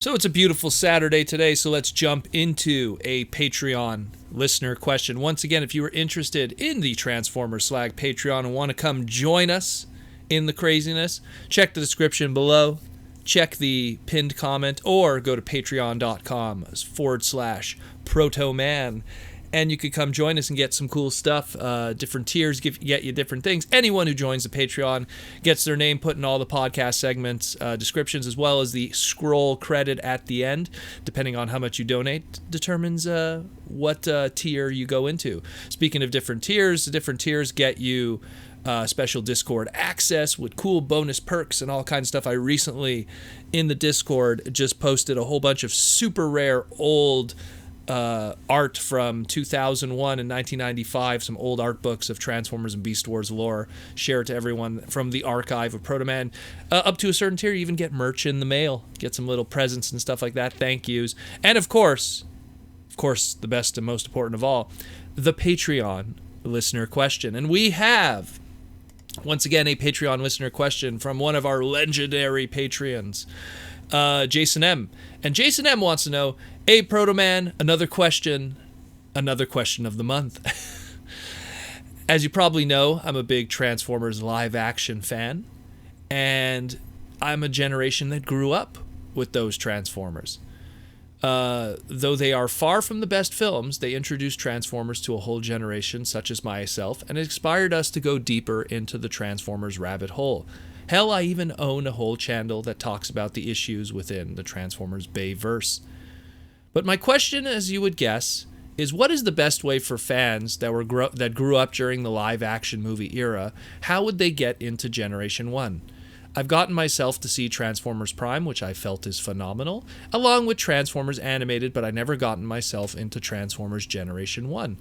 So it's a beautiful Saturday today, so let's jump into a Patreon listener question. Once again, if you are interested in the Transformers Slag Patreon and want to come join us in the craziness, check the description below, check the pinned comment, or go to patreon.com/protoman. And you could come join us and get some cool stuff. Different tiers get you different things. Anyone who joins the Patreon gets their name put in all the podcast segments, descriptions, as well as the scroll credit at the end. Depending on how much you donate, determines what tier you go into. Speaking of different tiers, the different tiers get you special Discord access with cool bonus perks and all kinds of stuff. I recently, in the Discord, just posted a whole bunch of super rare old art from 2001 and 1995, some old art books of Transformers and Beast Wars lore. Share it to everyone from the archive of Proto Man. Up to a certain tier, you even get merch in the mail, get some little presents and stuff like that, thank yous. And of course, the best and most important of all, the Patreon listener question. And we have, once again, a Patreon listener question from one of our legendary Patreons, Jason M. And Jason M wants to know, hey, Proto Man, another question of the month. As you probably know, I'm a big Transformers live action fan, and I'm a generation that grew up with those Transformers. Though they are far from the best films, they introduced Transformers to a whole generation, such as myself, and it inspired us to go deeper into the Transformers rabbit hole. Hell, I even own a whole channel that talks about the issues within the Transformers Bayverse. But my question, as you would guess, is what is the best way for fans that grew up during the live-action movie era? How would they get into Generation 1? I've gotten myself to see Transformers Prime, which I felt is phenomenal, along with Transformers Animated, but I never gotten myself into Transformers Generation 1.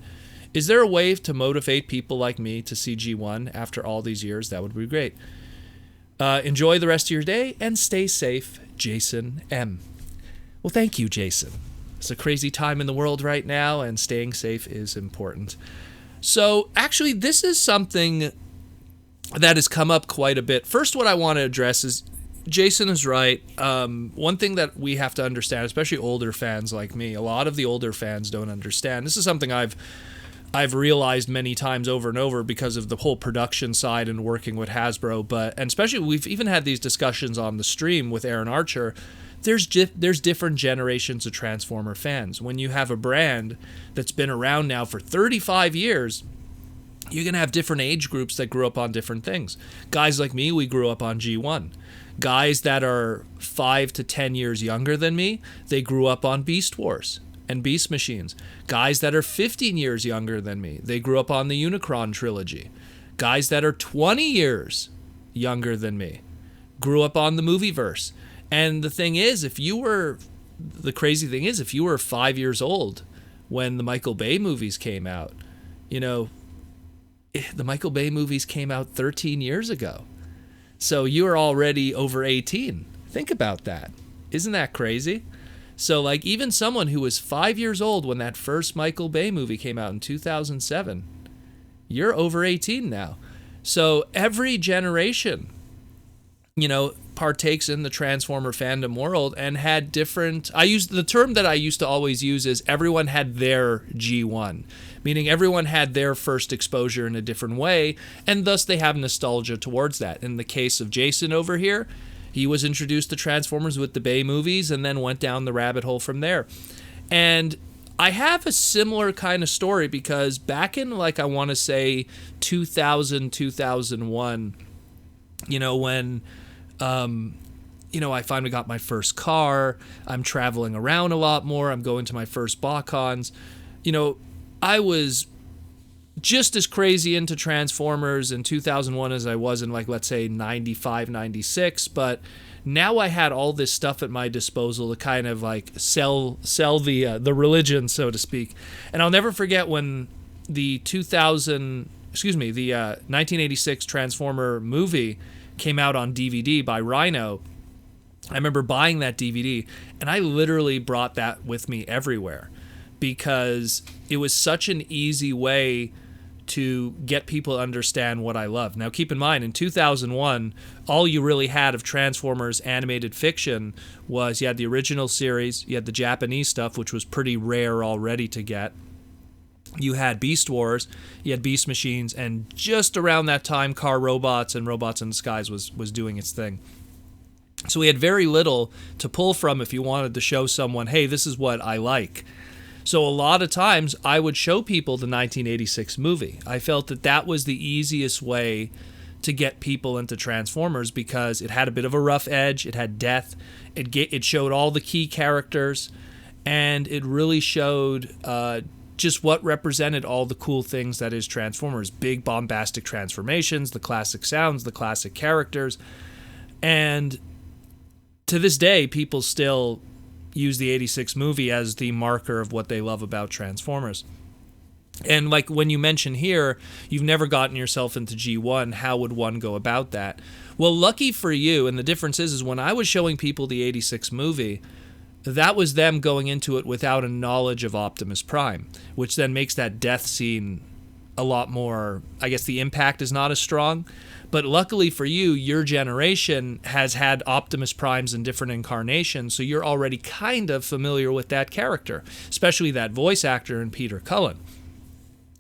Is there a way to motivate people like me to see G1 after all these years? That would be great. Enjoy the rest of your day and stay safe, Jason M. Well, thank you, Jason. It's a crazy time in the world right now, and staying safe is important. So, actually, this is something that has come up quite a bit. First, what I want to address is, Jason is right. One thing that we have to understand, especially older fans like me, a lot of the older fans don't understand. This is something I've realized many times over and over because of the whole production side and working with Hasbro, and especially we've even had these discussions on the stream with Aaron Archer. There's different generations of Transformer fans. When you have a brand that's been around now for 35 years, you're going to have different age groups that grew up on different things. Guys like me, we grew up on G1. Guys that are 5 to 10 years younger than me, they grew up on Beast Wars and Beast Machines. Guys that are 15 years younger than me, they grew up on the Unicron trilogy. Guys that are 20 years younger than me grew up on the Movieverse. And the crazy thing is, if you were 5 years old when the Michael Bay movies came out, the Michael Bay movies came out 13 years ago. So you are already over 18. Think about that. Isn't that crazy? So, even someone who was 5 years old when that first Michael Bay movie came out in 2007, you're over 18 now. So every generation, partakes in the Transformer fandom world and had different... the term that I used to always use is everyone had their G1, meaning everyone had their first exposure in a different way, and thus they have nostalgia towards that. In the case of Jason over here, he was introduced to Transformers with the Bay movies and then went down the rabbit hole from there. And I have a similar kind of story because back in, I want to say 2000, 2001, when, I finally got my first car, I'm traveling around a lot more, I'm going to my first BotCons, I was just as crazy into Transformers in 2001 as I was in, let's say 95, 96, but now I had all this stuff at my disposal to kind of sell the religion, so to speak. And I'll never forget when the 1986 Transformer movie came out on DVD by Rhino. I remember buying that DVD, and I literally brought that with me everywhere because it was such an easy way to get people to understand what I love. Now, keep in mind, in 2001, all you really had of Transformers animated fiction was you had the original series, you had the Japanese stuff, which was pretty rare already to get. You had Beast Wars, you had Beast Machines, and just around that time, Car Robots and Robots in Disguise was doing its thing. So we had very little to pull from if you wanted to show someone, hey, this is what I like. So a lot of times I would show people the 1986 movie. I felt that that was the easiest way to get people into Transformers because it had a bit of a rough edge, it had death, it showed all the key characters, and it really showed just what represented all the cool things that is Transformers. Big bombastic transformations, the classic sounds, the classic characters. And to this day, people still use the 86 movie as the marker of what they love about Transformers. And like when you mention here, you've never gotten yourself into G1, how would one go about that? Well, lucky for you, and the difference is when I was showing people the 86 movie, that was them going into it without a knowledge of Optimus Prime, which then makes that death scene a lot more, I guess the impact is not as strong. But luckily for you, your generation has had Optimus Primes in different incarnations, so you're already kind of familiar with that character, especially that voice actor in Peter Cullen.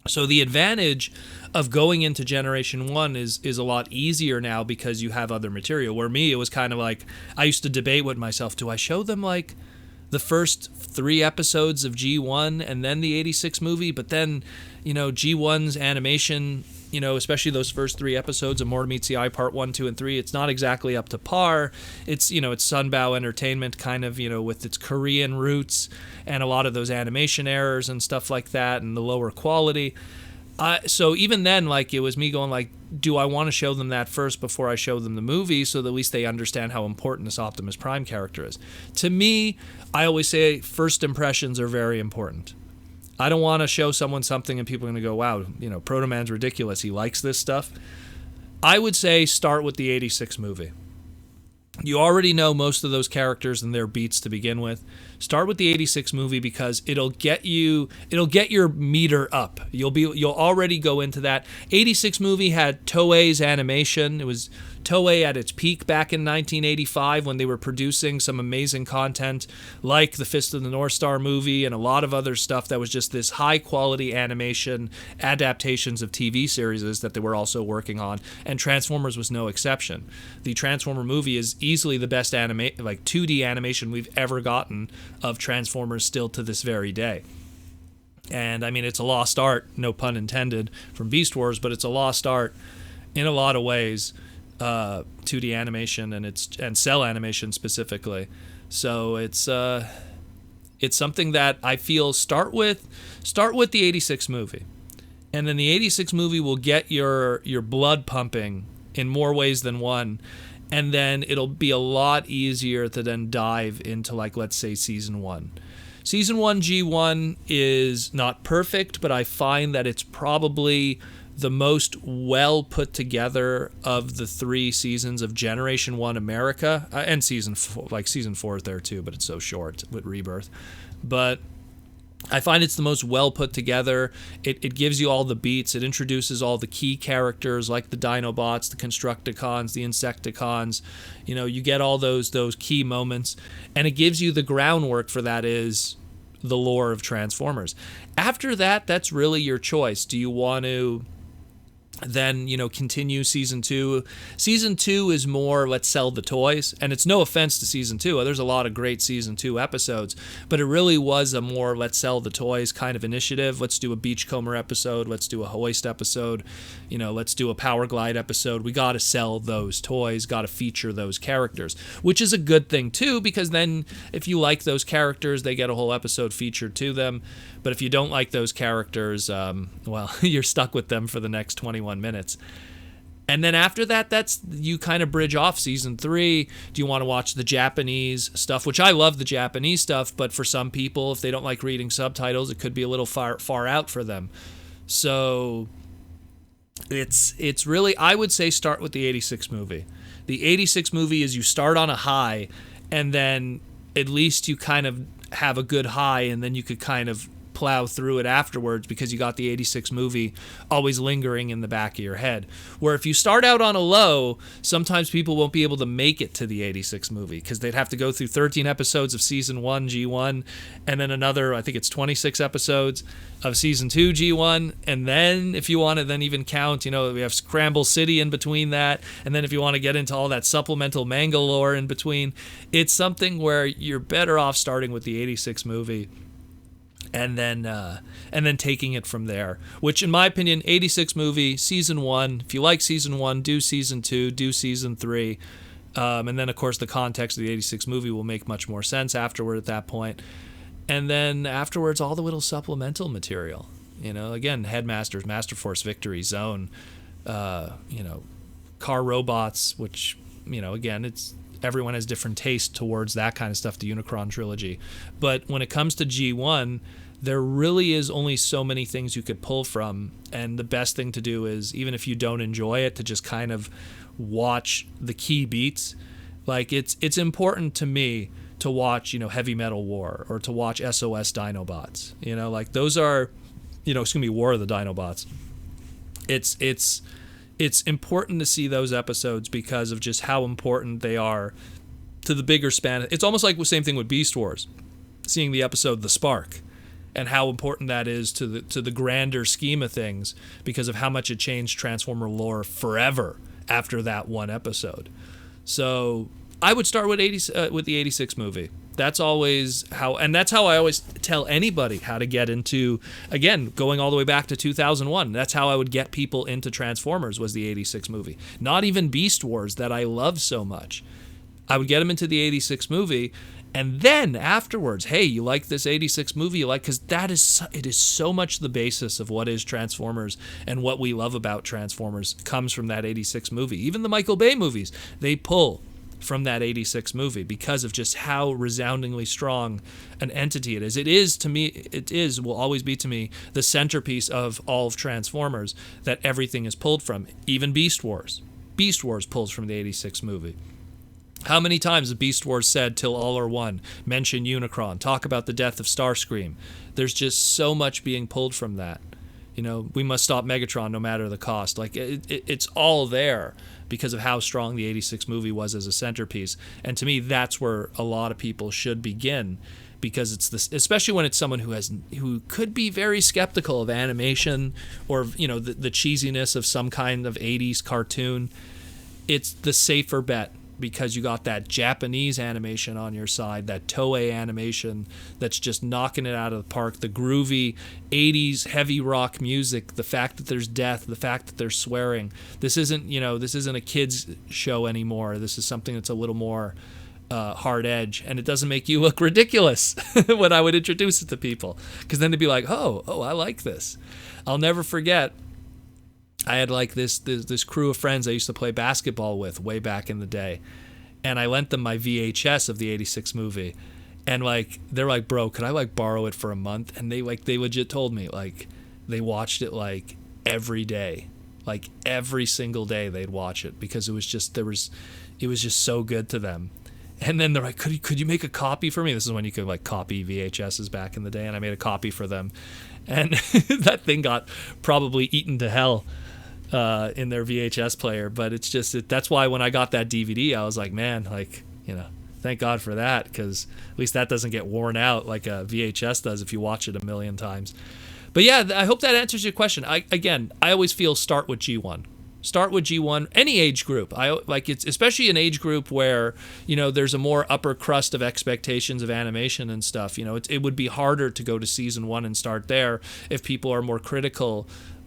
So the advantage of going into Generation 1 is a lot easier now because you have other material. Where me, it was kind of like, I used to debate with myself, do I show them like the first 3 episodes of G1 and then the 86 movie? But then, you know, G1's animation, you know, especially those first 3 episodes of More Meets the Eye Part 1, 2, and 3, it's not exactly up to par. It's, you know, it's Sunbow Entertainment kind of, you know, with its Korean roots and a lot of those animation errors and stuff like that and the lower quality. So even then, like, it was me going like, do I want to show them that first before I show them the movie so that at least they understand how important this Optimus Prime character is? To me, I always say first impressions are very important. I don't want to show someone something and people are going to go, wow, you know, Proto Man's ridiculous. He likes this stuff. I would say start with the 86 movie. You already know most of those characters and their beats to begin with. Start with the 86 movie because it'll get your meter up. You'll already go into that. 86 movie had Toei's animation. It was Toei at its peak back in 1985 when they were producing some amazing content like the Fist of the North Star movie and a lot of other stuff that was just this high quality animation adaptations of TV series that they were also working on, and Transformers was no exception. The Transformer movie is easily the best 2D animation we've ever gotten of Transformers still to this very day. And I mean, it's a lost art, no pun intended, from Beast Wars, but it's a lost art in a lot of ways. 2D animation and cell animation specifically. So it's something that I feel start with the 86 movie. And then the 86 movie will get your blood pumping in more ways than one. And then it'll be a lot easier to then dive into, like, let's say season 1. Season 1 G1 is not perfect, but I find that it's probably the most well put together of the 3 seasons of Generation 1 America, and season 4 is there too, but it's so short with Rebirth. But I find it's the most well put together. It gives you all the beats. It introduces all the key characters like the Dinobots, the Constructicons, the Insecticons. You know, you get all those key moments, and it gives you the groundwork for that is the lore of Transformers. After that, that's really your choice. Do you want to then, you know, continue season 2? Season 2 is more, let's sell the toys, and it's no offense to season 2. There's a lot of great season 2 episodes, but it really was a more let's sell the toys kind of initiative. Let's do a Beachcomber episode, let's do a Hoist episode, you know, let's do a Power Glide episode. We got to sell those toys, got to feature those characters, which is a good thing too, because then if you like those characters, they get a whole episode featured to them. But if you don't like those characters, well, you're stuck with them for the next 21 minutes. And then after that, that's you kind of bridge off season 3. Do you want to watch the Japanese stuff, which I love the Japanese stuff, but for some people, if they don't like reading subtitles, it could be a little far out for them. So it's really, I would say start with the 86 movie. The 86 movie is you start on a high, and then at least you kind of have a good high, and then you could kind of plow through it afterwards because you got the 86 movie always lingering in the back of your head. Where if you start out on a low, sometimes people won't be able to make it to the 86 movie because they'd have to go through 13 episodes of season 1 G1 and then another, I think it's 26 episodes of season 2 G1, and then if you want to then even count, we have Scramble City in between that, and then if you want to get into all that supplemental manga lore in between, it's something where you're better off starting with the 86 movie and then taking it from there, which in my opinion, 86 movie, season 1, if you like season 1, do season 2, do season 3, and then of course the context of the 86 movie will make much more sense afterward at that point. And then afterwards, all the little supplemental material, again, Headmasters, Master Force Victory, Zone, Car Robots, which, again, it's everyone has different taste towards that kind of stuff, the Unicron trilogy. But when it comes to G1, there really is only so many things you could pull from. And the best thing to do is, even if you don't enjoy it, to just kind of watch the key beats. Like, it's important to me to watch, Heavy Metal War or to watch SOS Dinobots. Like those are, it's going to be War of the Dinobots. It's important to see those episodes because of just how important they are to the bigger span. It's almost like the same thing with Beast Wars, seeing the episode The Spark and how important that is to the grander scheme of things because of how much it changed Transformer lore forever after that one episode. So I would start with the 86 movie. That's always how, and that's how I always tell anybody how to get into, again, going all the way back to 2001. That's how I would get people into Transformers, was the 86 movie. Not even Beast Wars that I love so much. I would get them into the 86 movie, and then afterwards, hey, you like this 86 movie? Because it is so much the basis of what is Transformers and what we love about Transformers comes from that 86 movie. Even the Michael Bay movies, they pull from that 86 movie because of just how resoundingly strong an entity it is. Will always be to me, the centerpiece of all of Transformers that everything is pulled from. Even Beast Wars. Beast Wars pulls from the 86 movie. How many times has Beast Wars said, "Till all are one," mention Unicron, talk about the death of Starscream? There's just so much being pulled from that. We must stop Megatron no matter the cost. Like, it's all there because of how strong the 86 movie was as a centerpiece. And to me, that's where a lot of people should begin, because it's this, especially when it's someone who could be very skeptical of animation or, the cheesiness of some kind of 80s cartoon. It's the safer bet, because you got that Japanese animation on your side, that Toei animation that's just knocking it out of the park, the groovy 80s heavy rock music, the fact that there's death, the fact that there's swearing. This isn't a kid's show anymore. This is something that's a little more hard edge, and it doesn't make you look ridiculous when I would introduce it to people, because then they'd be like, oh, I like this. I'll never forget, I had like this crew of friends I used to play basketball with way back in the day, and I lent them my VHS of the 86 movie, and like they're like, "Bro, could I like borrow it for a month?" And they legit told me like they watched it like every day, like every single day they'd watch it, because it was just so good to them. And then they're like, could you make a copy for me? This is when you could like copy VHSs back in the day, and I made a copy for them, and that thing got probably eaten to hell in their VHS player. But it's just, that's why when I got that DVD, I was like, man, like, thank God for that, because at least that doesn't get worn out like a VHS does if you watch it a million times. But yeah, I hope that answers your question. I always feel start with G1. Start with G1, any age group. It's especially an age group where, there's a more upper crust of expectations of animation and stuff. It would be harder to go to season 1 and start there if people are more critical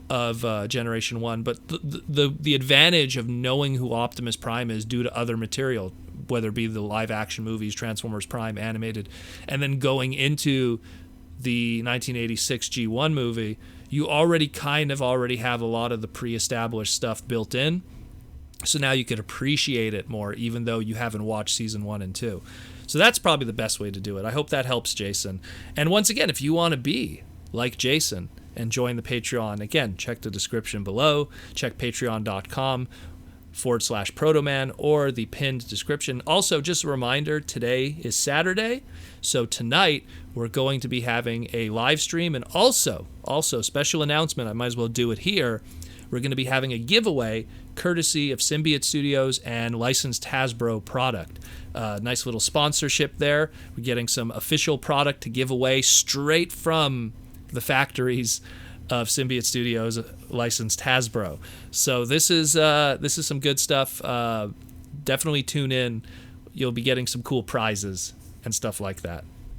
of Generation 1. But the advantage of knowing who Optimus Prime is due to other material, whether it be the live action movies, Transformers Prime, animated, and then going into the 1986 G1 movie, you already have a lot of the pre-established stuff built in. So now you can appreciate it more, even though you haven't watched season 1 and 2. So that's probably the best way to do it. I hope that helps, Jason. And once again, if you want to be like Jason and join the Patreon, again, check the description below. Check patreon.com. /Protoman or the pinned description. Also, just a reminder, today is Saturday, so tonight we're going to be having a live stream, and also special announcement, I might as well do it here, we're going to be having a giveaway courtesy of Symbiote Studios and licensed Hasbro product. Nice little sponsorship there. We're getting some official product to give away straight from the factories of Symbiote Studios, licensed Hasbro. So this is some good stuff. Definitely tune in. You'll be getting some cool prizes and stuff like that.